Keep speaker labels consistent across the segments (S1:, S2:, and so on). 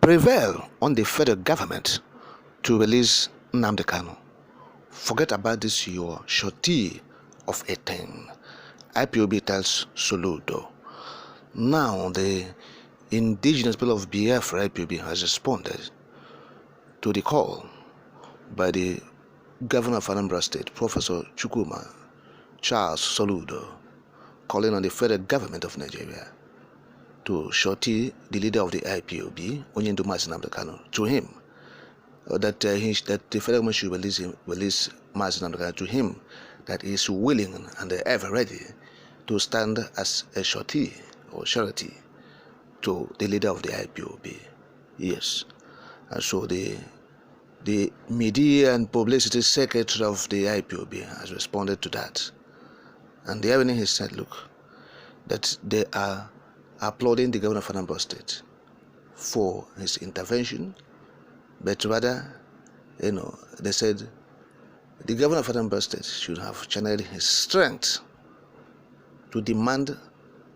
S1: prevail on the federal government to release Nnamdi Kanu. Forget about this your shorty of a thing. IPOB tells Soludo. Now the indigenous people of Biafra IPOB has responded to the call by the governor of Anambra State, Professor Chukwuma Charles Soludo, calling on the federal government of Nigeria to shorty the leader of the IPOB, Onyendu Nnamdi Kanu, to him, that the federal government should release Nnamdi Kanu to him, that he is willing and ever ready to stand as a shorty or surety to the leader of the IPOB. Yes. And so the media and publicity secretary of the IPOB has responded to that. And the irony has said, look, that they are applauding the governor of Anambra State for his intervention, but rather, they said the governor of Anambra State should have channeled his strength to demand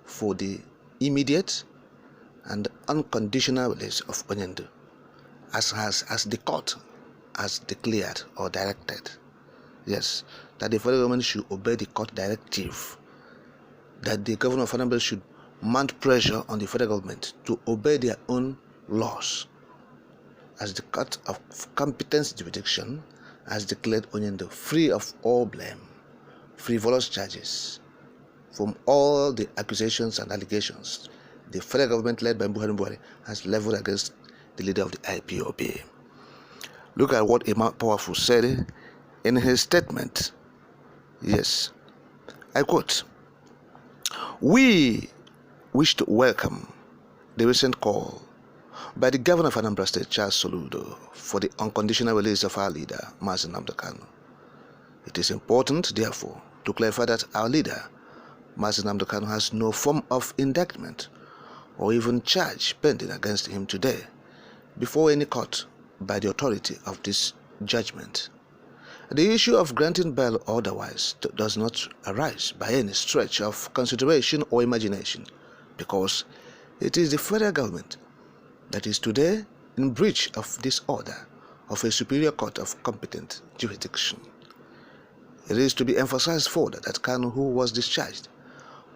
S1: for the immediate and unconditional release of Onyendu, as the court has declared or directed. Yes, that the federal government should obey the court directive, that the governor of Anambra should mount pressure on the federal government to obey their own laws, as the court of competence jurisdiction has declared Onyendu free of all blame, frivolous charges from all the accusations and allegations the federal government led by Buhari has leveled against the leader of the IPOB. Look at what Imam Powerful said in his statement. Yes, I quote, "We wish to welcome the recent call by the governor of Anambra State, Charles Soludo, for the unconditional release of our leader, Nnamdi Kanu. It is important, therefore, to clarify that our leader, Nnamdi Kanu, has no form of indictment or even charge pending against him today before any court by the authority of this judgment. The issue of granting bail or otherwise does not arise by any stretch of consideration or imagination, because it is the federal government that is today in breach of this order of a superior court of competent jurisdiction. It is to be emphasized further that Kanu, who was discharged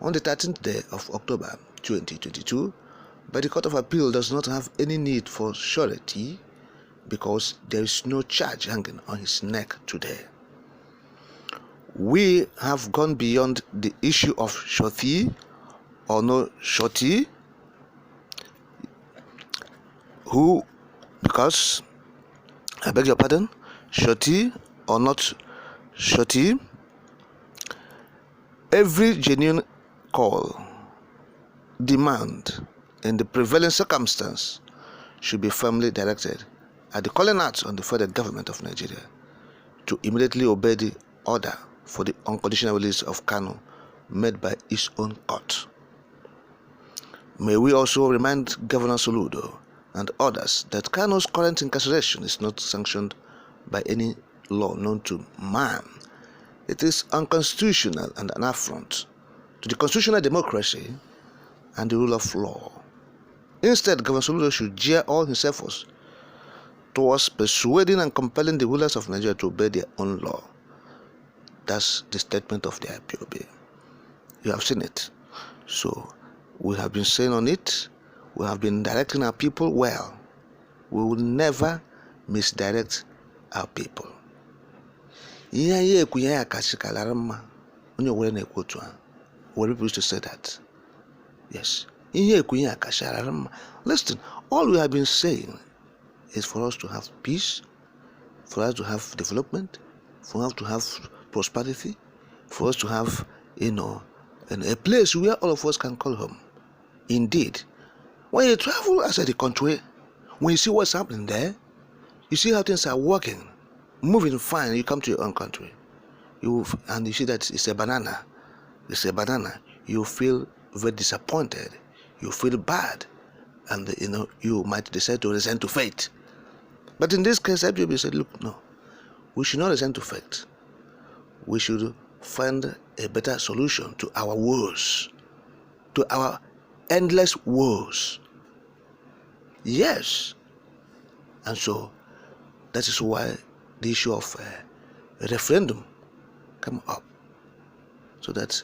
S1: on the 13th day of October 2022 by the Court of Appeal, does not have any need for surety, because there is no charge hanging on his neck today. We have gone beyond the issue of shorty or no shorty, because, I beg your pardon, shorty or not shorty, every genuine call, demand in the prevailing circumstance should be firmly directed at the calling out on the federal government of Nigeria to immediately obey the order for the unconditional release of Kanu made by its own court. May we also remind Governor Soludo and others that Kanu's current incarceration is not sanctioned by any law known to man. It is unconstitutional and an affront to the constitutional democracy and the rule of law. Instead, Governor Soludo should gear all his efforts towards persuading and compelling the rulers of Nigeria to obey their own law. That's the statement of the IPOB. You have seen it. So we have been saying on it, we have been directing our people well. We will never misdirect our people. People used to say that. Yes. Listen, all we have been saying is for us to have peace, for us to have development, for us to have prosperity, for us to have, a place where all of us can call home. Indeed, when you travel outside the country, when you see what's happening there, you see how things are working, moving fine, you come to your own country, and you see that it's a banana, you feel very disappointed, you feel bad, and you might decide to resent to fate. But in this case, IPOB said, look, no, we should not resent to fate. We should find a better solution to our woes, to our endless woes. Yes, And so that is why the issue of a referendum come up, so that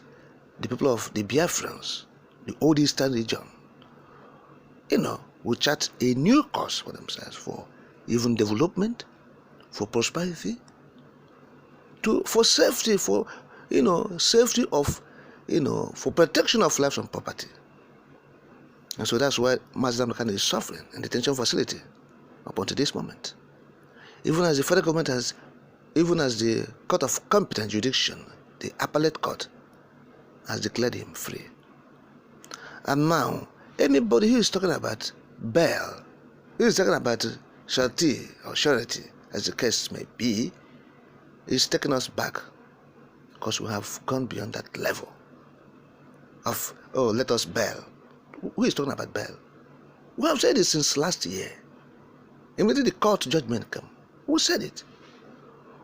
S1: the people of the Biafrans, the old eastern region, will chart a new course for themselves, for even development, for prosperity, for safety, for safety of, for protection of lives and property. And so that's why Nnamdi Kanu is suffering in detention facility up until this moment. Even as the federal government has, even as the court of competent jurisdiction, the appellate court, has declared him free. And now, anybody who is talking about bail, who is talking about surety or surety, as the case may be, is taking us back, because we have gone beyond that level of, let us bail. Who is talking about bail? We have said it since last year. Immediately the court judgment came, we said it.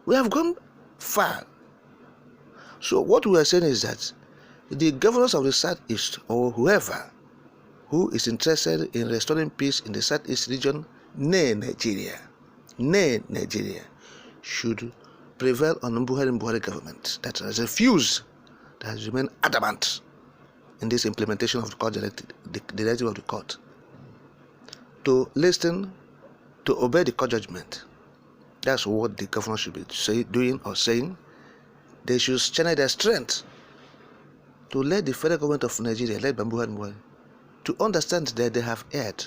S1: We have gone far. So what we are saying is that the governors of the Southeast, or whoever who is interested in restoring peace in the Southeast region, Nigeria, should prevail on Buhari government that has refused, that has remained adamant in this implementation of the court directive, the directive of the court, to listen, to obey the court judgment. That's what the governor should be doing or saying. They should channel their strength to let the federal government of Nigeria, led by Buhari, to understand that they have erred.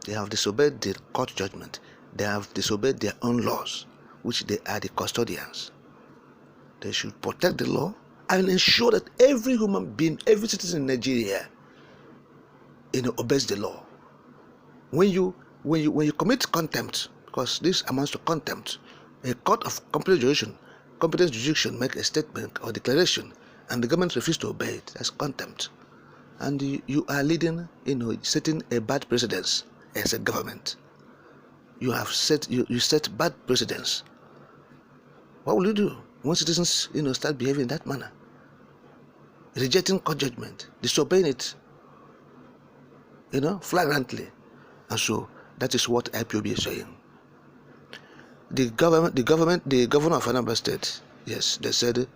S1: They have disobeyed the court judgment. They have disobeyed their own laws, which they are the custodians. They should protect the law and ensure that every human being, every citizen in Nigeria, obeys the law. When you commit contempt, because this amounts to contempt, a court of competent jurisdiction make a statement or declaration, and the government refuses to obey it, that's contempt. And you are leading, setting a bad precedence as a government. You have set bad precedence. What will you do when citizens, start behaving in that manner? Rejecting court judgment, disobeying it, flagrantly. And so that is what Ipob is saying. The governor of Nnamdi State, yes, they said,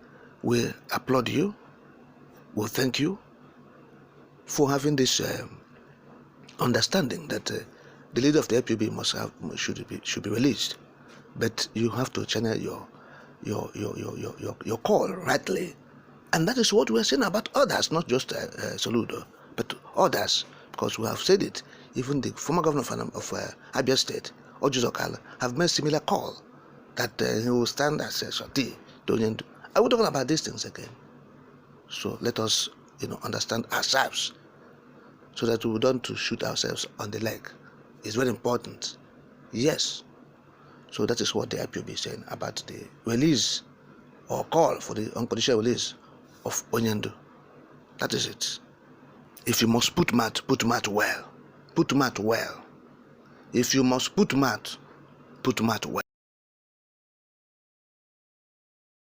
S1: we applaud you, we thank you for having this understanding that the leader of the Ipob should be released, but you have to channel your call rightly, and that is what we are saying about others, not just Soludo, but others, because we have said it. Even the former governor of Abia State, Ojuzokala, have made similar call that he will stand as a surety. I will talk about these things again. So let us, understand ourselves, so that we don't shoot ourselves on the leg. It's very important. Yes. So that is what the Ipob is saying about the release or call for the unconditional release of Onyendu. That is it. If you must put mouth well. Put mouth well. If you must put mouth well.